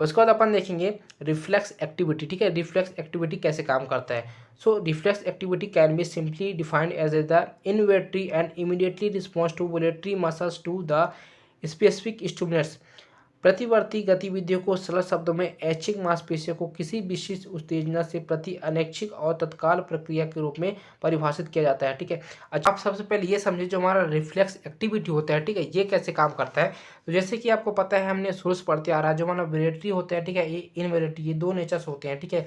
उसके बाद अपन देखेंगे रिफ्लेक्स एक्टिविटी। ठीक है, रिफ्लेक्स एक्टिविटी कैसे काम करता है। So reflex activity can be simply defined as a the involuntary and immediately response to voluntary muscles to the specific stimulus. प्रतिवर्ती गतिविधियों को सरल शब्दों में ऐच्छिक मांसपेशियों को किसी विशिष्ट उत्तेजना से प्रति अनैच्छिक और तत्काल प्रक्रिया के रूप में परिभाषित किया जाता है। ठीक है, अच्छा आप सबसे पहले ये समझिए जो हमारा रिफ्लेक्स एक्टिविटी होता है, ठीक है, ये कैसे काम करता है। तो जैसे कि आपको पता है, हमने शुरू से पढ़ते आ रहा है, जो हमारा वेलेटरी होता है, ठीक है, ये इनवेलेटरी, ये दो नेचर्स होते हैं। ठीक है,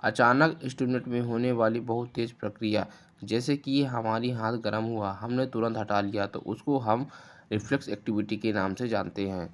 अचानक स्टूडेंट में होने वाली बहुत तेज प्रक्रिया, जैसे कि हमारी हाथ गर्म हुआ, हमने तुरंत हटा लिया, तो उसको हम रिफ्लेक्स एक्टिविटी के नाम से जानते हैं।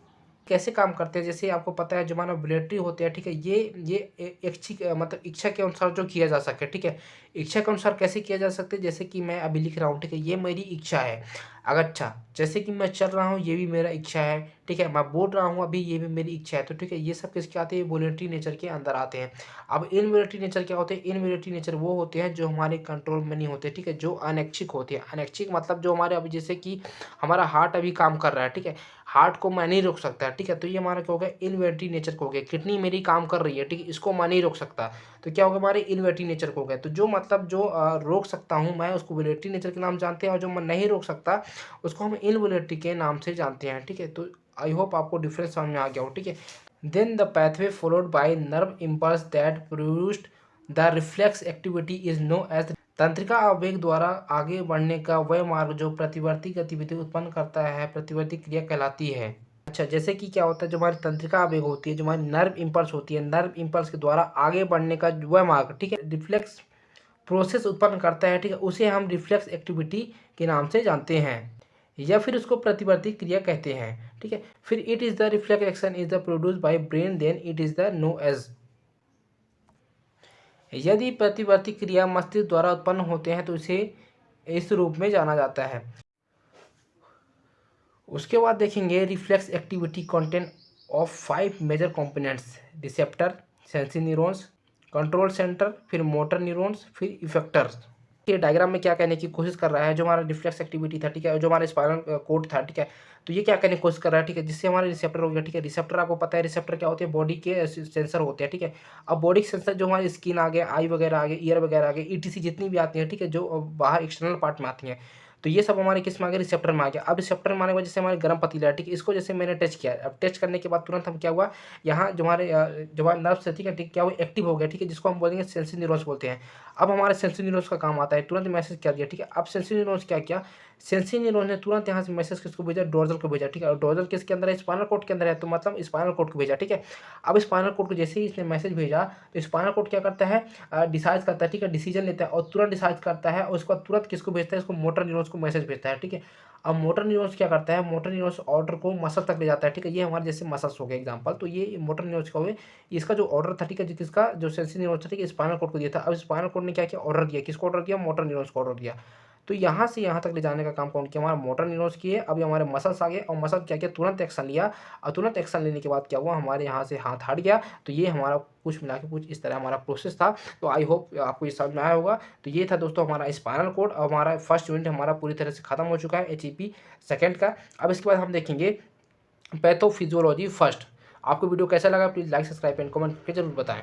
कैसे काम करते हैं, जैसे आपको पता है जो हमारा वॉलेटरी होते हैं, ठीक है, ये ऐच्छिक मतलब इच्छा के अनुसार जो किया जा सके। ठीक है, इच्छा के अनुसार कैसे किया जा सकते हैं, जैसे कि मैं अभी लिख रहा हूँ, ठीक है, ये मेरी इच्छा है। अगर अच्छा, जैसे कि मैं चल रहा हूँ, ये भी मेरा इच्छा है। ठीक है, मैं बोल रहा हूँ अभी, ये भी मेरी इच्छा है। तो ठीक है, ये सब किसके आते हैं, वॉलेटरी नेचर के अंदर आते हैं। अब इनवॉलेटरी नेचर क्या होते हैं, इनवॉलेटरी नेचर वो होते हैं जो हमारे कंट्रोल में नहीं होते। ठीक है, जो अनैच्छिक होते हैं। अनैच्छिक मतलब जो हमारे अभी, जैसे कि हमारा हार्ट अभी काम कर रहा है, ठीक है, हार्ट को मैं नहीं रोक सकता। ठीक है, तो ये हमारा क्या हो गया, इनवॉलेटरी नेचर को हो गया। किडनी मेरी काम कर रही है, ठीक है, इसको मैं नहीं रोक सकता, तो क्या होगा, हमारे इनवॉलेटरी नेचर को हो गया। तो जो मतलब जो रोक सकता हूँ मैं, उसको वॉलेटरी नेचर के नाम जानते हैं, और जो मैं नहीं रोक सकता उसको हम इनवॉलेटरी के नाम से जानते हैं। ठीक है, तो आई होप आपको डिफरेंस समझ में आ गया हो। ठीक है, then the pathway followed by nerve impulse that produced the reflex activity is known as तंत्रिका आवेग द्वारा आगे बढ़ने का वह मार्ग जो प्रतिवर्ती गतिविधि उत्पन्न करता है, प्रतिवर्ती क्रिया कहलाती है। अच्छा, जैसे कि क्या होता है, जो हमारी तंत्रिका आवेग होती है, जो हमारी नर्व इम्पल्स होती है, नर्व इम्पल्स के द्वारा आगे बढ़ने का वह मार्ग, ठीक है, रिफ्लेक्स प्रोसेस उत्पन्न करता है, ठीक है, उसे हम रिफ्लेक्स एक्टिविटी के नाम से जानते हैं, या फिर उसको प्रतिवर्ती क्रिया कहते हैं। ठीक है, फिर it is the reflex action is the produce by brain, then it is the knowledge. यदि प्रतिवर्ती क्रिया मस्तिष्क द्वारा उत्पन्न होते हैं तो इसे इस रूप में जाना जाता है। उसके बाद देखेंगे reflex activity content of 5 major components: receptor, sensory neurons, control centre, फिर मोटर न्यूरॉन्स, फिर इफेक्टर्स। ये डायग्राम में क्या कहने की कोशिश कर रहा है, जो हमारा रिफ्लेक्स एक्टिविटी था, ठीक है, जो हमारा स्पाइनल कोड था, ठीक है, तो ये क्या कहने की कोशिश कर रहा है, ठीक है, जिससे हमारे रिसेप्टर हो गया। ठीक है, रिसेप्टर आपको पता है, रिसेप्टर क्या होते हैं, बॉडी के सेंसर होते हैं। ठीक है, अब बॉडी के सेंसर जो हमारी स्किन आ गया, आई वगैरह आ गए, ईयर वगैरह आ गए, ईटीसी जितनी भी आती हैं, ठीक है, जो बाहर एक्सटर्नल पार्ट में आती हैं, तो ये सब हमारे किस में आ गया, रिसेप्टर में आ गया। अब रिसेप्टर में आने के बाद जैसे हमारे गर्म पतीला है, ठीक है, इसको जैसे मैंने टच किया, अब टच करने के बाद तुरंत हम क्या हुआ, यहाँ जो हमारे नर्व्स है, ठीक है, ठीक, क्या हुआ, एक्टिव हो गया। ठीक है, जिसको हम बोलेंगे सेंसरी न्यूरॉन्स बोलते हैं। अब हमारे सेंसरी न्यूरॉन्स का काम आता है, तुरंत मैसेज कर दिया। ठीक है, अब सेंसरी न्यूरॉन्स क्या किया, सेंसरी न्यूरॉन ने तुरंत यहाँ से मैसेज किसको भेजा, डोर्सल को भेजा। ठीक है, और डोर्सल किसके अंदर है, स्पाइनल कोड के अंदर है, तो मतलब स्पाइनल कोड को भेजा। ठीक है, अब स्पाइनल कोड को जैसे ही इसने मैसेज भेजा, तो स्पाइनल कोड क्या करता है, डिसाइड करता है, ठीक है, डिसीजन लेता है, और तुरंत डिसाइड करता है, और उसके बाद तुरंत किसको भेजता है, इसको मोटर न्यूरॉन्स को मैसेज भेजता है। ठीक है, अब मोटर न्यूरॉन्स क्या करता है, मोटर न्यूरॉन्स ऑर्डर को मसल तक ले जाता है। ठीक है, ये हमारे जैसे मसल्स हो गए एग्जांपल, तो ये मोटर न्यूरॉन्स का हुए, इसका जो ऑर्डर था, ठीक है, किसका, जो सेंसरी न्यूरॉन्स था, ठीक है, स्पाइनल कोड को दिया था। अब स्पाइनल कोड ने क्या किया, ऑर्डर दिया, किसको ऑर्डर दिया, मोटर न्यूरॉन्स को ऑर्डर दिया। तो यहाँ से यहाँ तक ले जाने का काम कौन किया, हमारा मोटर न्यूरॉन्स किए। अब ये हमारे मसल्स आ गए, और मसल क्या किया, तुरंत एक्शन लिया, और तुरंत एक्शन लेने के बाद क्या हुआ, हमारे यहाँ से हाथ हट गया। तो ये हमारा कुछ मिला के कुछ इस तरह हमारा प्रोसेस था। तो आई होप आपको ये समझ में आया होगा। तो ये था दोस्तों हमारा स्पाइनल कोड, और हमारा फर्स्ट यूनिट हमारा पूरी तरह से खत्म हो चुका है, एचईपी सेकंड का। अब इसके बाद हम देखेंगे पैथोफिजियोलॉजी फर्स्ट। आपको वीडियो कैसा लगा, please like, subscribe and comment करके जरूर बताएं।